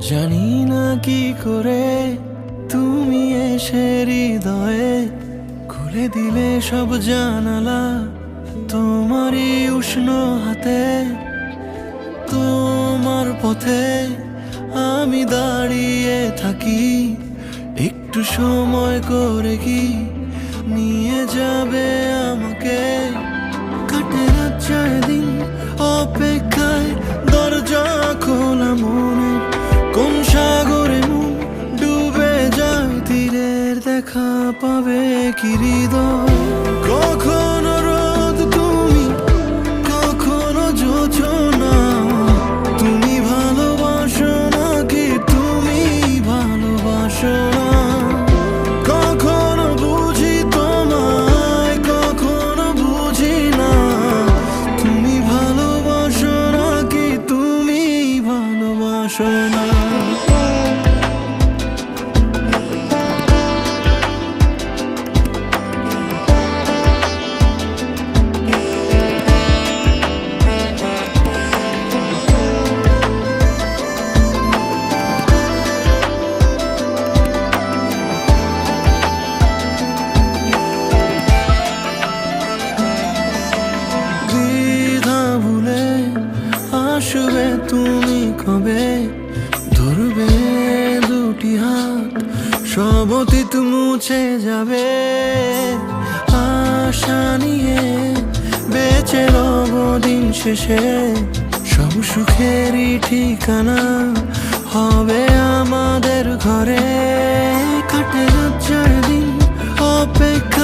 জানি না কি করে তুমি এসে হৃদয়ে খুলে দিলে সব জানালা, তোমারই উষ্ণ হাতে। তোমার পথে আমি দাঁড়িয়ে থাকি, একটু সময় করে কি নিয়ে যাবে আমাকে। কাটে রাত যায় দিন অপেক্ষায়, দরজা খোলা মনে, কোন সাগরে মন ডুবে যায়, তীরের দেখা পাবে কি হৃদয়। কখনো রোদ তুমি, কখনো জোছনা, তুমি ভালোবাসো নাকি তুমি ভালোবাসো না। কখনো বুঝি তোমায়, কখনো বুঝি না, তুমি ভালোবাসো নাকি তুমি ভালোবাসো না। আসবে তুমি কবে, ধরবে দুটি হাত, সব অতীত মুছে যাবে। আশা নিয়ে বেঁচে রব দিন শেষে, সব সুখেরই ঠিকানা হবে আমাদের ঘরে। কাটে রাত দিন অপেক্ষা